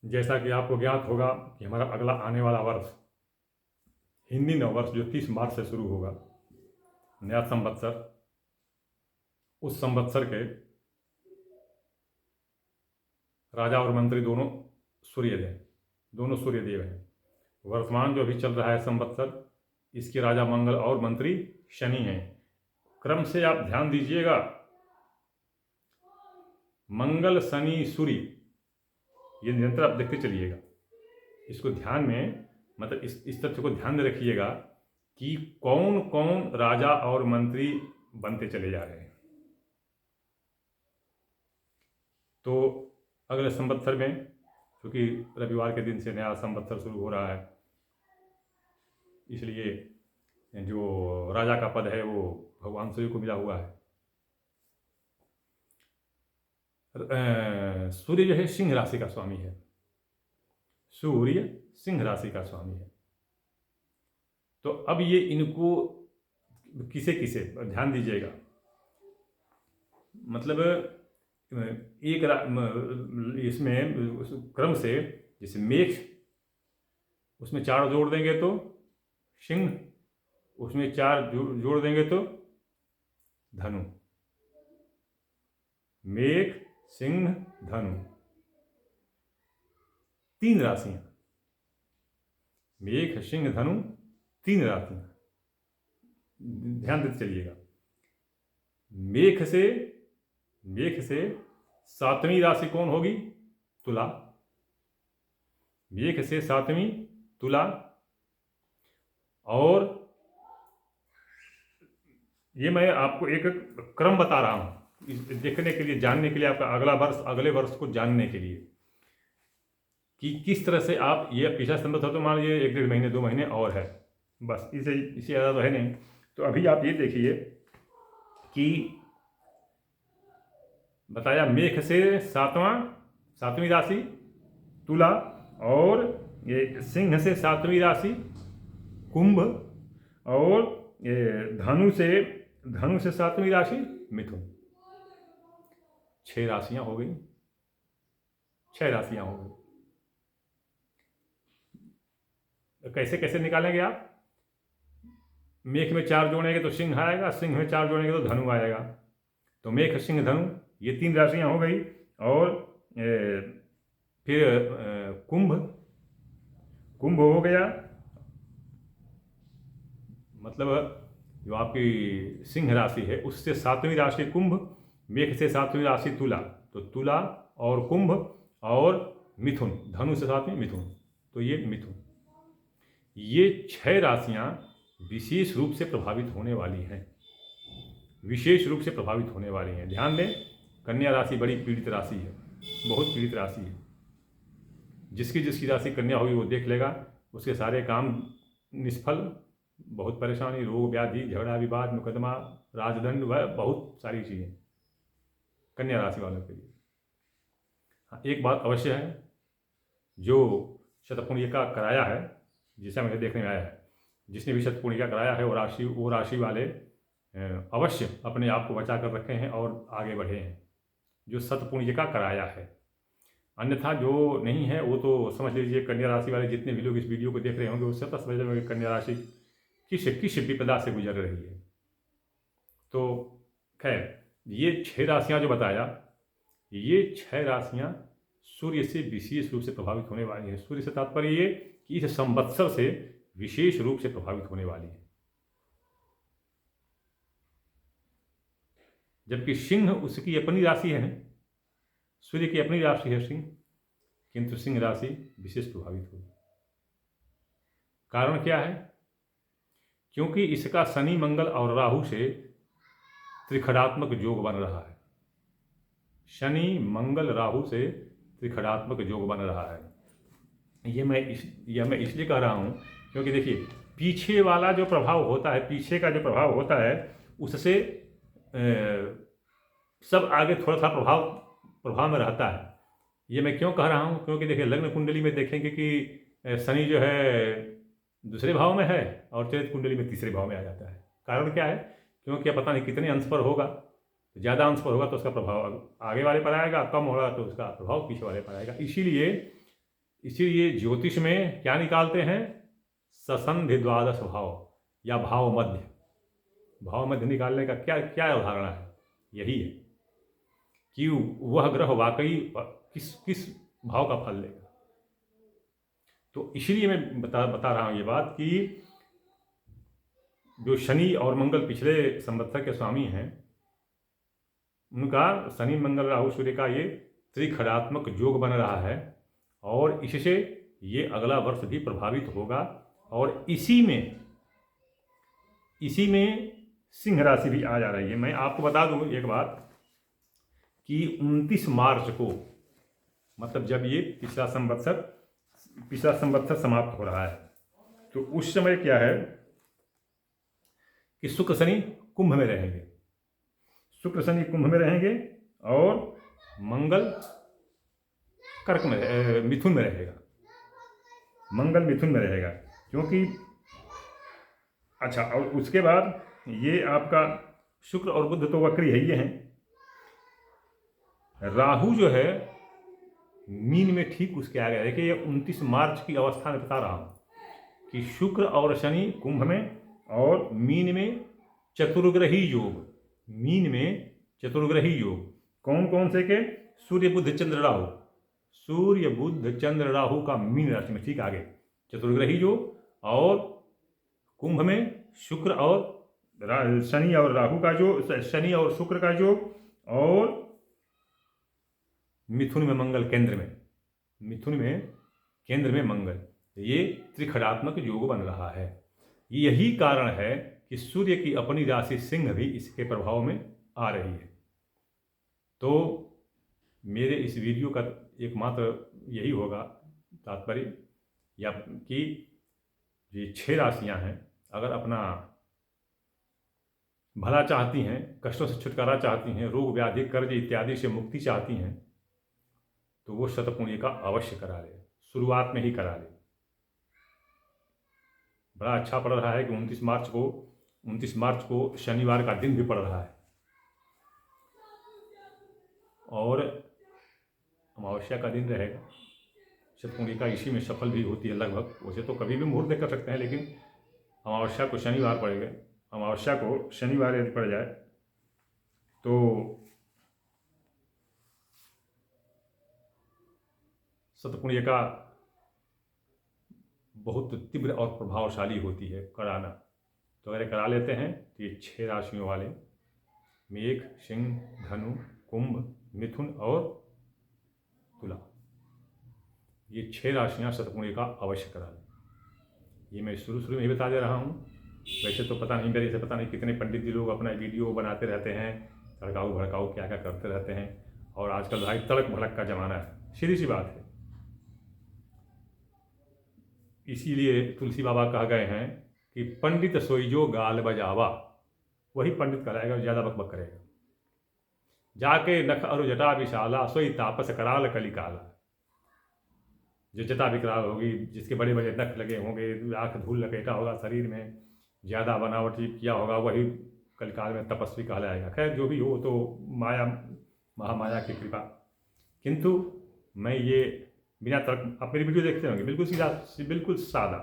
जैसा कि आपको ज्ञात होगा कि हमारा अगला आने वाला वर्ष हिंदी नववर्ष जो 30 मार्च से शुरू होगा, नया संवत्सर, उस संवत्सर के राजा और मंत्री दोनों सूर्यदेव हैं। वर्तमान जो अभी चल रहा है संवत्सर, इसके राजा मंगल और मंत्री शनि हैं। क्रम से आप ध्यान दीजिएगा, मंगल शनि सूर्य, ये निरंतर आप देखते चलिएगा। इसको ध्यान में, मतलब इस तथ्य को ध्यान में रखिएगा कि कौन कौन राजा और मंत्री बनते चले जा रहे हैं। तो अगले संवत्सर में, क्योंकि रविवार के दिन से नया संवत्सर शुरू हो रहा है, इसलिए जो राजा का पद है वो भगवान सूर्य को मिला हुआ है। सूर्य जो है सिंह राशि का स्वामी है। सूर्य सिंह राशि का स्वामी है। तो अब ये इनको किसे किसे ध्यान दीजिएगा, मतलब एक इसमें क्रम से, जैसे मेष, उसमें 4 जोड़ देंगे तो सिंह, उसमें 4 जोड़ देंगे तो धनु। मेष, सिंह, धनु, 3 राशियां। मेष, सिंह, धनु, 3 राशियां। ध्यान देते चलिएगा। मेष से 7वीं राशि कौन होगी? तुला। मेष से 7वीं तुला। और ये मैं आपको एक क्रम बता रहा हूं, देखने के लिए, जानने के लिए, आपका अगले वर्ष को जानने के लिए कि किस तरह से आप, ये पिछला संवत्सर तो मान लीजिए 1-1.5 महीने 2 महीने और है, बस इससे ज़्यादा तो है नहीं। तो अभी आप ये देखिए कि बताया, मेष से 7वीं राशि तुला, और ये सिंह से 7वीं राशि कुंभ, और ये धनु से 7वीं राशि मिथुन। 6 राशियां हो गई। 6 राशियां हो गई। कैसे कैसे निकालेंगे आप? मेष में 4 जोड़ेंगे तो सिंह आएगा, सिंह में 4 जोड़ेंगे तो धनु आएगा। तो मेष, सिंह, धनु, ये 3 राशियां हो गई। और फिर कुंभ हो गया, मतलब जो आपकी सिंह राशि है उससे 7वीं राशि कुंभ, मेष से 7वीं राशि तुला, तो तुला और कुंभ, और मिथुन, धनु से 7वीं मिथुन, तो ये मिथुन। ये 6 राशियां विशेष रूप से प्रभावित होने वाली हैं। विशेष रूप से प्रभावित होने वाली हैं। ध्यान दें, कन्या राशि बड़ी पीड़ित राशि है, बहुत पीड़ित राशि है। जिसकी राशि कन्या होगी वो देख लेगा, उसके सारे काम निष्फल, बहुत परेशानी, रोग व्याधि, झगड़ा विवाद, मुकदमा, राजदंड, वह बहुत सारी चीज़ें कन्या राशि वालों के लिए। हाँ, एक बात अवश्य है, जो शतपुर्णिका कराया है, जिसे मुझे देखने में आया है, जिसने भी शतपुर्णिका कराया है वो राशि वाले अवश्य अपने आप को बचा कर रखे हैं और आगे बढ़े हैं, जो शतपुर्णिका कराया है। अन्यथा जो नहीं है वो तो समझ लीजिए, कन्या राशि वाले जितने भी लोग इस वीडियो को देख रहे होंगे, उससे तो समझ लीजिए कन्या राशि किस विपदा से गुजर रही है। तो खैर, ये 6 राशियाँ जो बताया, ये 6 राशियाँ सूर्य से विशेष रूप से प्रभावित होने वाली हैं। सूर्य से तात्पर्य ये कि इस संवत्सर से विशेष रूप से प्रभावित होने वाली है। जबकि सिंह उसकी अपनी राशि है, सूर्य की अपनी राशि है सिंह, किंतु सिंह राशि विशेष प्रभावित होगी। कारण क्या है? क्योंकि इसका शनि, मंगल और राहु से त्रिखंडात्मक योग बन रहा है। शनि, मंगल, राहु से त्रिखंडात्मक योग बन रहा है। ये मैं इसलिए कह रहा हूँ क्योंकि देखिए, पीछे वाला जो प्रभाव होता है, पीछे का जो प्रभाव होता है, उससे सब आगे थोड़ा सा प्रभाव में रहता है। ये मैं क्यों कह रहा हूँ? क्योंकि देखिए, लग्न कुंडली में देखेंगे कि शनि जो है दूसरे भाव में है और चरित्र कुंडली में तीसरे भाव में आ जाता है। कारण क्या है? क्योंकि पता नहीं कितने अंश पर होगा। ज़्यादा अंश पर होगा तो उसका प्रभाव आगे वाले पर आएगा, कम होगा तो उसका प्रभाव पीछे वाले पर आएगा। इसीलिए इसीलिए ज्योतिष में क्या निकालते हैं, ससंधि द्वादश भाव या भाव मध्य। भाव मध्य निकालने का क्या क्या अवधारणा है, यही है कि वह ग्रह वाकई किस किस भाव का फल लेगा। तो इसलिए मैं बता रहा हूँ ये बात कि जो शनि और मंगल पिछले संवत्सर के स्वामी हैं, उनका शनि मंगल राहु सूर्य का ये त्रिखडात्मक योग बन रहा है और इससे ये अगला वर्ष भी प्रभावित होगा। और इसी में सिंह राशि भी आ जा रही है। मैं आपको बता दूं एक बात कि 29 मार्च को, मतलब जब ये पिछला संवत्सर समाप्त हो रहा है, तो उस समय क्या है कि शुक्र शनि कुंभ में रहेंगे। शुक्र शनि कुंभ में रहेंगे और मंगल कर्क में मिथुन में रहेगा। मंगल मिथुन में रहेगा क्योंकि अच्छा, और उसके बाद ये आपका शुक्र और बुध तो वक्री है, ये हैं। राहु जो है मीन में ठीक उसके आगे है कि ये 29 मार्च की अवस्था में बता रहा हूँ कि शुक्र और शनि कुंभ में और मीन में चतुर्ग्रही योग। मीन में चतुर्ग्रही योग कौन कौन से के, सूर्य बुध चंद्र राहु। सूर्य बुध चंद्र राहु का मीन राशि में ठीक आगे चतुर्ग्रही योग, और कुंभ में शुक्र और शनि और राहु का जो, शनि और शुक्र का योग, और मिथुन में मंगल केंद्र में, मिथुन में केंद्र में मंगल। ये त्रिखडात्मक योग बन रहा है। यही कारण है कि सूर्य की अपनी राशि सिंह भी इसके प्रभाव में आ रही है। तो मेरे इस वीडियो का एकमात्र यही होगा तात्पर्य, या कि ये 6 राशियां हैं, अगर अपना भला चाहती हैं, कष्टों से छुटकारा चाहती हैं, रोग व्याधि कर्ज इत्यादि से मुक्ति चाहती हैं, तो वो शतपुंजिका अवश्य करा ले, शुरुआत में ही करा ले। बड़ा अच्छा पड़ रहा है कि 29 मार्च को शनिवार का दिन भी पड़ रहा है और अमावस्या का दिन रहेगा। शतपुंजिका इसी में सफल भी होती है लगभग। वैसे तो कभी भी मुहूर्त कर सकते हैं, लेकिन अमावस्या को शनिवार पड़ेगा। अमावस्या को शनिवार यदि पड़ जाए तो शतपुंजिका बहुत तीव्र और प्रभावशाली होती है कराना। तो अगर करा लेते हैं तो ये 6 राशियों वाले, मेष, सिंह, धनु, कुंभ, मिथुन और तुला, ये 6 राशियां शतपुंजिका अवश्य करा लें। ये मैं शुरू में ही बता दे रहा हूँ। वैसे तो पता नहीं, मेरे से पता नहीं कितने पंडित जी लोग अपना वीडियो बनाते रहते हैं, तड़काऊ भड़काऊ क्या क्या करते रहते हैं। और आजकल भाई तड़क भड़क का ज़माना है, सीधी सी बात है। इसीलिए तुलसी बाबा कह गए हैं कि पंडित सोई जो गाल बजावा, वही पंडित कराएगा, ज़्यादा बकबक करेगा। जाके नख अरु जटा विशाला, सोई तापस कराल कलिकाला। जो जटा विकराल होगी, जिसके बड़े बड़े नख लगे होंगे, आँख धूल लपेटा होगा शरीर में, ज़्यादा बनावटी किया होगा, वही कलिकाल में तपस्वी कहलाएगा। खैर जो भी हो, तो माया, महामाया की कृपा। किंतु मैं ये बिना तर्क, आप मेरी वीडियो देखते होंगे, बिल्कुल सीधा, बिल्कुल सादा,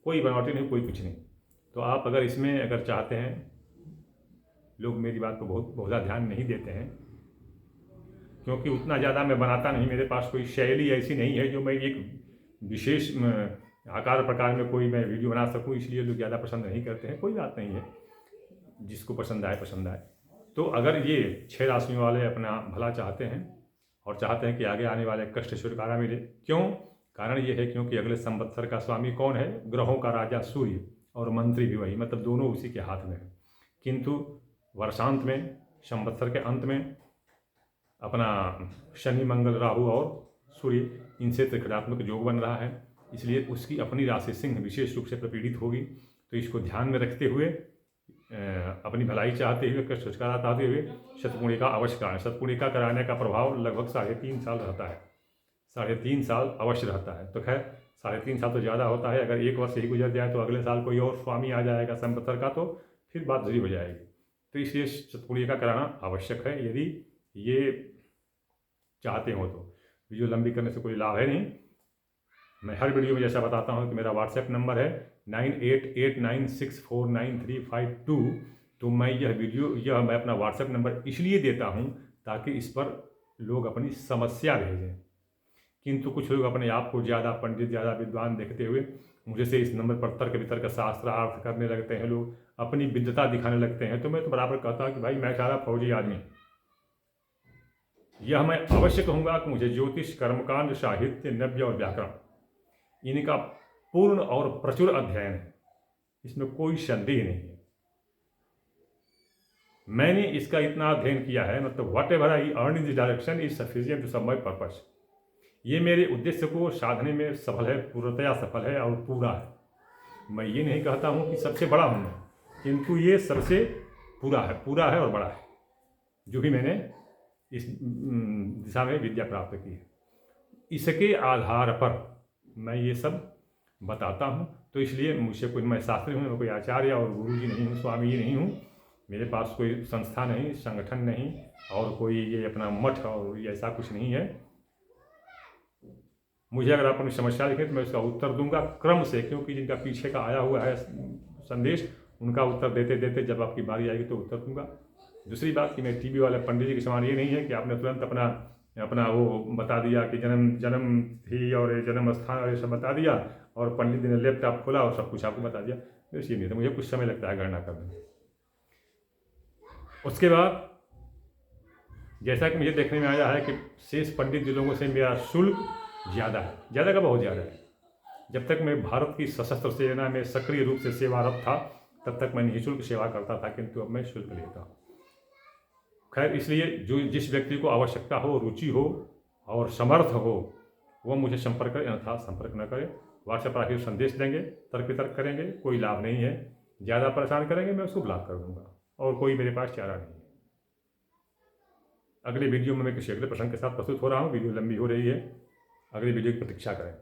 कोई बनावटी नहीं, कोई कुछ नहीं। तो आप अगर इसमें अगर चाहते हैं, लोग मेरी बात को बहुत ज़्यादा ध्यान नहीं देते हैं, क्योंकि उतना ज़्यादा मैं बनाता नहीं, मेरे पास कोई शैली ऐसी नहीं है जो मैं एक विशेष आकार प्रकार में कोई मैं वीडियो बना सकूं, इसलिए लोग ज़्यादा पसंद नहीं करते हैं। कोई बात नहीं है, जिसको पसंद आए पसंद आए। तो अगर ये 6 राशियों वाले अपना भला चाहते हैं और चाहते हैं कि आगे आने वाले कष्ट छुटकारा मिले, क्यों? कारण ये है क्योंकि अगले संवत्सर का स्वामी कौन है? ग्रहों का राजा सूर्य और मंत्री भी वही, मतलब दोनों उसी के हाथ में है। किंतु वर्षांत में, संवत्सर के अंत में अपना शनि मंगल राहु और सूर्य, इनसे त्रिखडात्मक योग बन रहा है, इसलिए उसकी अपनी राशि सिंह विशेष रूप से प्रपीड़ित होगी। तो इसको ध्यान में रखते हुए, अपनी भलाई चाहते हुए, कष्ट छुटकारा चाहते हुए शतपुंजिका अवश्य कराएं। शतपुंजिका कराने का प्रभाव लगभग 3.5 साल रहता है, 3.5 साल अवश्य रहता है। तो खैर 3.5 साल तो ज़्यादा होता है। अगर 1 वर्ष ही गुजर जाए तो अगले साल कोई और स्वामी आ जाएगा संवत्सर का, तो फिर बात दूरी हो जाएगी। तो इसलिए शतपुंजिका कराना आवश्यक है, यदि ये चाहते हो तो। वीडियो लंबी करने से कोई लाभ है नहीं। मैं हर वीडियो में जैसा बताता हूँ कि मेरा व्हाट्सएप नंबर है 9889649352। तो मैं मैं अपना व्हाट्सएप नंबर इसलिए देता हूँ ताकि इस पर लोग अपनी समस्या भेजें। किंतु कुछ लोग अपने आप को ज़्यादा पंडित, ज़्यादा विद्वान देखते हुए मुझे से इस नंबर पर तर्क वितर्क शास्त्रार्थ करने लगते हैं, लोग अपनी विद्वता दिखाने लगते हैं। तो मैं तो बराबर कहता हूँ कि भाई मैं सारा फौजी आदमी, यह मैं अवश्य कहूँगा कि मुझे ज्योतिष, कर्मकांड, साहित्य, नव्य और व्याकरण इनका पूर्ण और प्रचुर अध्ययन है, इसमें कोई संदेह नहीं है। मैंने इसका इतना अध्ययन किया है, मतलब whatever I earn in this direction is sufficient to serve my purpose. ये मेरे उद्देश्य को साधने में सफल है, पूर्णतया सफल है और पूरा है। मैं ये नहीं कहता हूँ कि सबसे बड़ा हूँ मैं, किंतु ये सबसे पूरा है और बड़ा है, जो भी मैंने इस दिशा में विद्या प्राप्त की है। इसके आधार पर मैं ये सब बताता हूँ। तो इसलिए मुझसे कोई, मैं शास्त्री हूँ, मैं कोई आचार्य और गुरु जी नहीं हूँ, स्वामी जी नहीं हूँ। मेरे पास कोई संस्था नहीं, संगठन नहीं और कोई ये अपना मठ और ऐसा कुछ नहीं है। मुझे अगर आप अपनी समस्या लिखें तो मैं उसका उत्तर दूंगा क्रम से, क्योंकि जिनका पीछे का आया हुआ है संदेश उनका उत्तर देते देते जब आपकी बारी आएगी तो उत्तर दूंगा। दूसरी बात कि मैं टीवी वाले पंडित जी के समान ये नहीं है कि आपने तुरंत अपना वो बता दिया कि जन्म थी और जन्म स्थान और ये सब बता दिया और पंडित जी ने लैपटॉप खोला और सब कुछ आपको बता दिया। वैसे नहीं था, मुझे कुछ समय लगता है गणना करने में। उसके बाद जैसा कि मुझे देखने में आया है कि शेष पंडित जी लोगों से मेरा शुल्क ज़्यादा है, ज़्यादा का बहुत ज़्यादा है। जब तक मैं भारत की सशस्त्र सेना में सक्रिय रूप से सेवारत था तब तक मैं निःशुल्क सेवा करता था, किंतु अब मैं शुल्क लेता हूँ। खैर, इसलिए जिस व्यक्ति को आवश्यकता हो, रुचि हो और समर्थ हो वो मुझे संपर्क करें, अन्यथा संपर्क न करें। व्हाट्सएप पर आके संदेश देंगे, तर्क वितर्क करेंगे, कोई लाभ नहीं है। ज़्यादा परेशान करेंगे मैं उसको ब्लॉक कर दूंगा और कोई मेरे पास चारा नहीं है। अगले वीडियो में मैं किसी अगले प्रसंग के साथ प्रस्तुत हो रहा हूँ। वीडियो लंबी हो रही है, अगली वीडियो की प्रतीक्षा करें।